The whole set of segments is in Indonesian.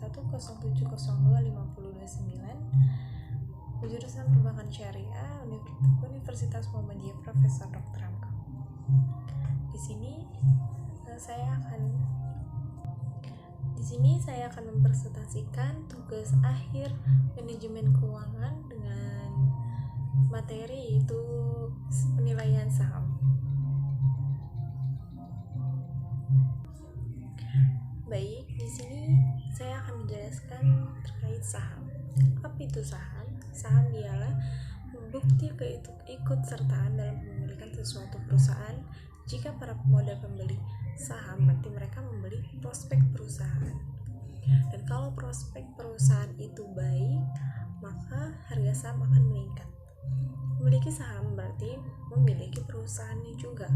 107025229 jurusan Perbankan Syariah Universitas Muhammadiyah Profesor Dr. Hamka. Di sini saya akan mempresentasikan tugas akhir manajemen keuangan dengan materi yaitu penilaian saham. Baik, di sini saya akan menjelaskan terkait saham. Apa itu saham? Saham ialah bukti keikutsertaan dalam pemilikan sesuatu perusahaan. Jika para pemodal pembeli saham, berarti mereka membeli prospek perusahaan. Dan kalau prospek perusahaan itu baik, maka harga saham akan meningkat. Memiliki saham berarti memiliki perusahaannya juga.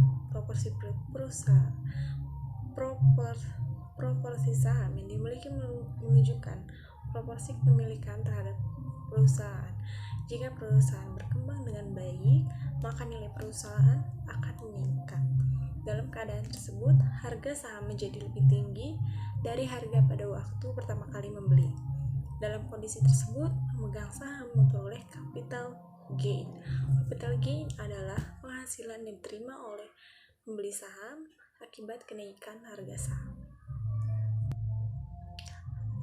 Proporsi saham yang dimiliki menunjukkan proporsi kepemilikan terhadap perusahaan. Jika perusahaan berkembang dengan baik, maka nilai perusahaan akan meningkat. Dalam keadaan tersebut, harga saham menjadi lebih tinggi dari harga pada waktu pertama kali membeli. Dalam kondisi tersebut, pemegang saham memperoleh capital gain. Capital gain adalah penghasilan yang diterima oleh pembeli saham akibat kenaikan harga saham.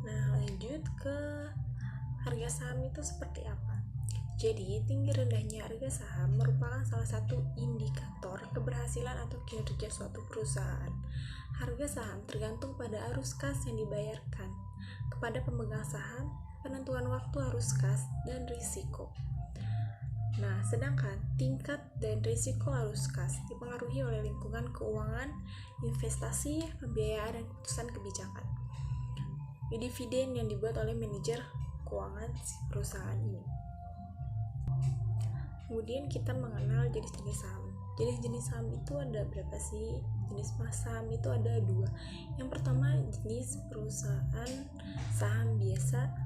Nah, lanjut ke harga saham itu seperti apa? Jadi, tinggi rendahnya harga saham merupakan salah satu indikator keberhasilan atau kinerja suatu perusahaan. Harga saham tergantung pada arus kas yang dibayarkan kepada pemegang saham, penentuan waktu arus kas, dan risiko. Nah, sedangkan tingkat dan risiko arus kas dipengaruhi oleh lingkungan keuangan, investasi, pembiayaan, dan keputusan kebijakan. Dividen yang dibuat oleh manajer keuangan si perusahaan ini. Kemudian kita mengenal jenis-jenis saham. Jenis-jenis saham itu ada berapa sih? Jenis saham itu ada 2. Yang pertama jenis perusahaan saham biasa,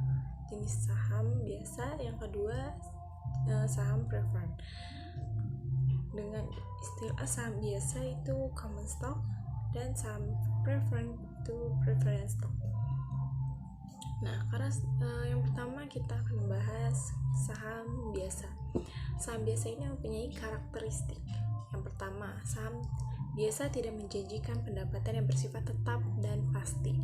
jenis saham biasa. Yang kedua saham preferred. Dengan istilah saham biasa itu common stock dan saham preferred itu preference stock. Nah, karena yang pertama kita akan membahas saham biasa. Saham biasa ini mempunyai karakteristik. Yang pertama, saham biasa tidak menjanjikan pendapatan yang bersifat tetap dan pasti.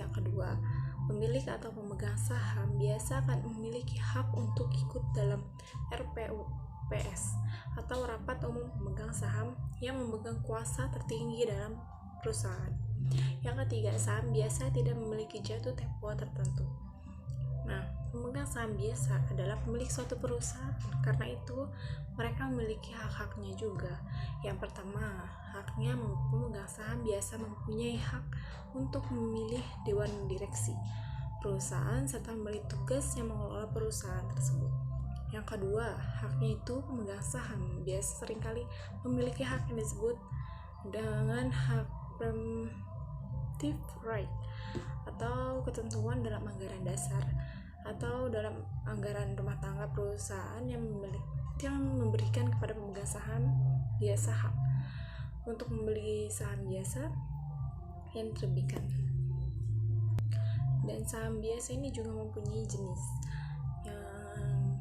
Yang kedua, pemilik atau pemegang saham biasa akan memiliki hak untuk ikut dalam RPUPS atau rapat umum pemegang saham yang memegang kuasa tertinggi dalam perusahaan. Yang ketiga, saham biasa tidak memiliki jatuh tempo tertentu. Nah, pemegang saham biasa adalah pemilik suatu perusahaan. Karena itu, mereka memiliki hak-haknya juga. Yang pertama, haknya pemegang saham biasa mempunyai hak untuk memilih dewan direksi perusahaan serta memberi tugas yang mengelola perusahaan tersebut. Yang kedua, haknya itu pemegang saham biasa seringkali memiliki hak yang disebut dengan hak preemptive right atau ketentuan dalam anggaran dasar atau dalam anggaran rumah tangga perusahaan yang memberikan kepada pemegang saham biasa hak untuk membeli saham biasa yang diterbitkan. Dan saham biasa ini juga mempunyai jenis yang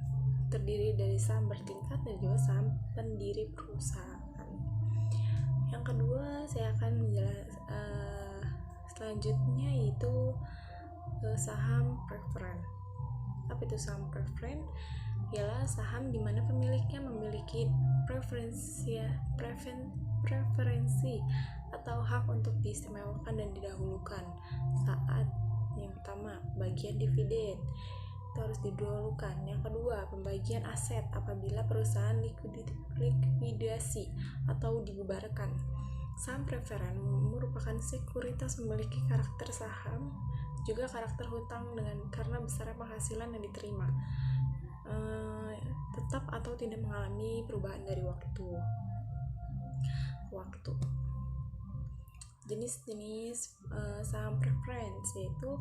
terdiri dari saham bertingkat dan juga saham pendiri perusahaan. Yang kedua, saya akan selanjutnya yaitu saham preferred. Apa itu saham preferred? Ialah saham di mana pemiliknya memiliki preferensi atau hak untuk diistimewakan dan didahulukan saat yang pertama, bagian dividen itu harus didahulukan. Yang kedua, pembagian aset apabila perusahaan likuidasi atau dibubarkan. Saham preferred merupakan sekuritas memiliki karakter saham, juga karakter hutang karena besarnya penghasilan yang diterima tetap atau tidak mengalami perubahan dari waktu. Jenis-jenis saham preference yaitu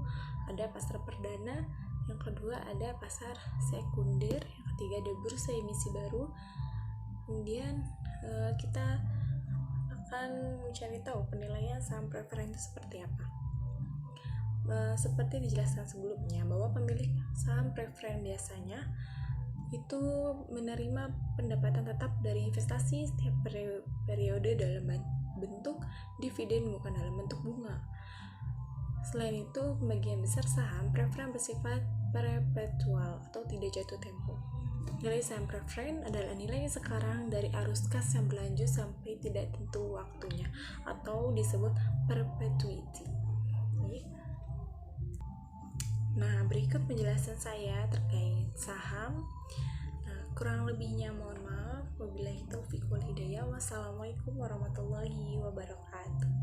ada pasar perdana, yang kedua ada pasar sekunder, yang ketiga ada bursa emisi baru. Kemudian kita akan mencari tahu penilaian saham preference itu seperti apa. seperti dijelaskan sebelumnya bahwa pemilik saham preferen biasanya itu menerima pendapatan tetap dari investasi setiap periode dalam bentuk dividen, bukan dalam bentuk bunga. Selain itu, pembagian besar saham preferen bersifat perpetual atau tidak jatuh tempo. Nilai saham preferen adalah nilai sekarang dari arus kas yang berlanjut sampai tidak tentu waktunya, atau disebut perpetuity. Nah, berikut penjelasan saya terkait saham. Nah, kurang lebihnya mohon maaf. Wabillahi taufiq wal hidayah. Wassalamualaikum warahmatullahi wabarakatuh.